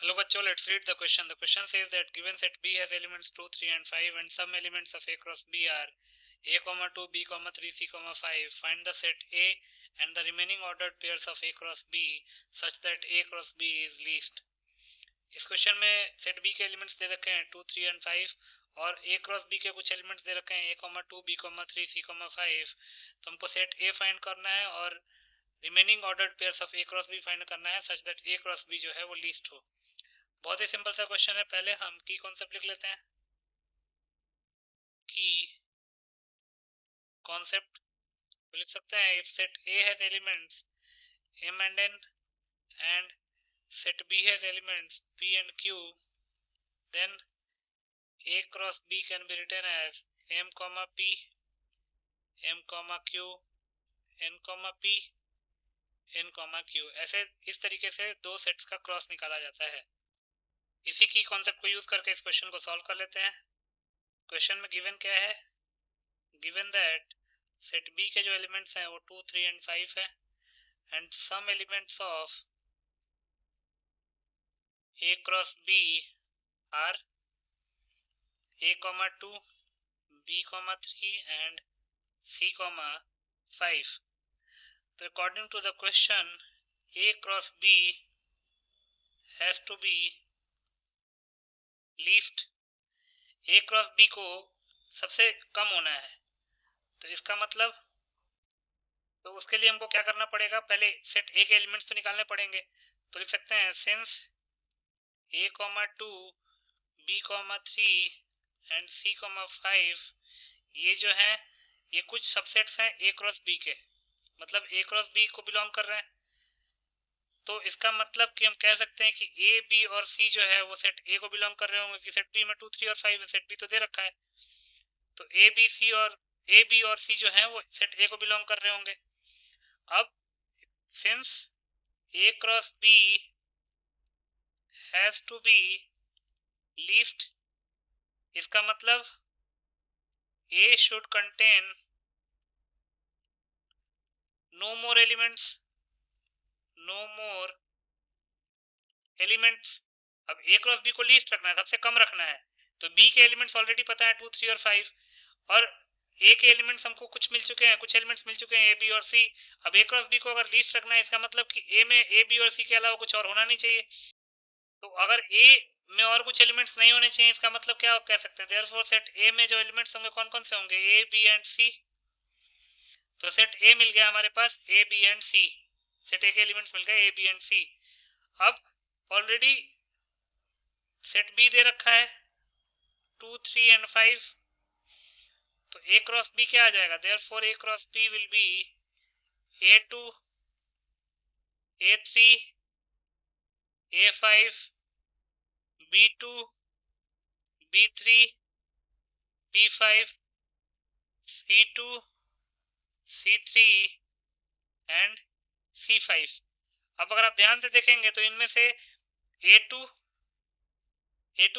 Hello bachcho, let's read the question. The question says that given set B has elements 2, 3 and 5 and some elements of A cross B are A, 2, B, 3, C, 5. Find the set A and the remaining ordered pairs of A cross B such that A cross B is least. इस question में set B के elements they रखे हैं 2, 3 and 5 और ए cross B के कुछ elements they रखे हैं A, 2, B, 3, C, 5. तो हमको सेट ए फाइंड करना है और remaining ordered pairs of A cross B find करना है such that A cross B जो है वो लीस्ट हो। बहुत ही सिंपल सा क्वेश्चन है। पहले हम की कॉन्सेप्ट लिख लेते हैं। की कॉन्सेप्ट लिख सकते हैं if set A has elements m and n and set b has elements p and q, then a cross b can be written as m, p, m, q, n, p, n, q। ऐसे इस तरीके से दो sets का cross निकाला जाता है। इसी की कॉन्सेप्ट को यूज करके इस क्वेश्चन को सॉल्व कर लेते हैं। क्वेश्चन में गिवन क्या है? गिवन दैट सेट बी के जो एलिमेंट्स हैं वो 2, 3 एंड 5 है and some elements of A cross B are A, 2, B, 3 and C, 5. So according to the question, A cross B has to be least. A cross B को सबसे कम होना है। तो इसका मतलब तो उसके लिए हमको क्या करना पड़ेगा? पहले सेट A के एलिमेंट्स तो निकालने पड़ेंगे। तो लिख सकते हैं since A, 2, B, 3 and C, 5 ये जो है ये कुछ सबसेट्स हैं A क्रॉस B के, मतलब A क्रॉस B को बिलोंग कर रहे हैं। तो इसका मतलब कि हम कह सकते हैं कि A, B और C जो है वो सेट A को बिलोंग कर रहे होंगे कि सेट B में 2, 3 और 5 है। सेट B तो दे रखा है तो A, B और C जो है वो सेट A को बिलोंग कर रहे होंगे। अब since A cross B has to be least, इसका मतलब A should contain no more elements, no more elements. अब A क्रॉस B को लीस्ट रखना है, सबसे कम रखना है। तो B के एलिमेंट्स ऑलरेडी पता है 2, 3 और 5 और A के एलिमेंट्स हमको कुछ मिल चुके हैं, कुछ एलिमेंट्स मिल चुके हैं A, B और C। अब A क्रॉस B को अगर लीस्ट रखना है इसका मतलब कि A में A, B और C के अलावा कुछ और होना नहीं चाहिए। तो अगर A में और कुछ एलिमेंट्स नहीं होने चाहिए इसका मतलब क्या कह सकते हैं? देयरफॉर सेट A में जो एलिमेंट्स होंगे कौन कौन से होंगे? A, B and C। तो सेट A मिल गया हमारे पास A, B and C। Set A के एलिमेंट्स मिल गए A, B एंड C। अब ऑलरेडी सेट B दे रखा है 2, 3 एंड 5। तो A क्रॉस B क्या आ जाएगा? Therefore A cross B will be A2, A3, A5, B2, B3, B5, C2, C3 and C5। अब अगर आप ध्यान से देखेंगे तो इनमें से A2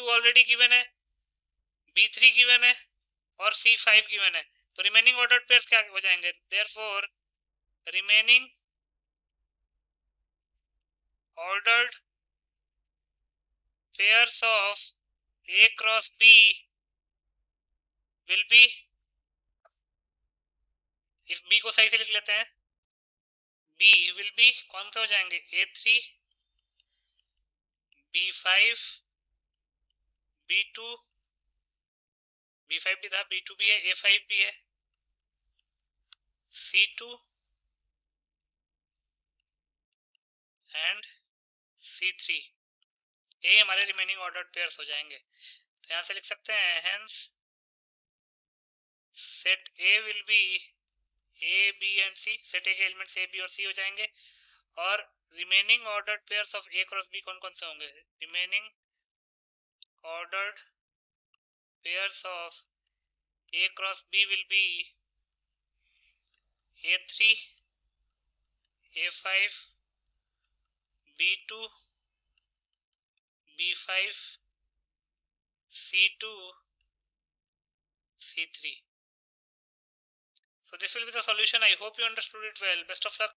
ऑलरेडी गिवन है, B3 गिवन है और C5 गिवन है। तो रिमेनिंग ऑर्डर्ड पेयर्स क्या हो जाएंगे? Therefore remaining ordered pairs of A cross B will be, इस B को सही से लिख लेते हैं, B will be कौन से हो जाएंगे? A3, B5, B2, B5 भी था, B2 भी है, A5 भी है, C2 एंड C3। ये हमारे रिमेनिंग ऑर्डर्ड पेयर्स हो जाएंगे। तो यहां से लिख सकते हैं hence set A will be A, B and C। Set A के एलिमेंट्स A, B और C हो जाएंगे और remaining ordered pairs of A cross B कौन कौन से होंगे? Remaining ordered pairs of A cross B will be A3, A5, B2, B5, C2, C3. So this will be the solution. I hope you understood it well. Best of luck.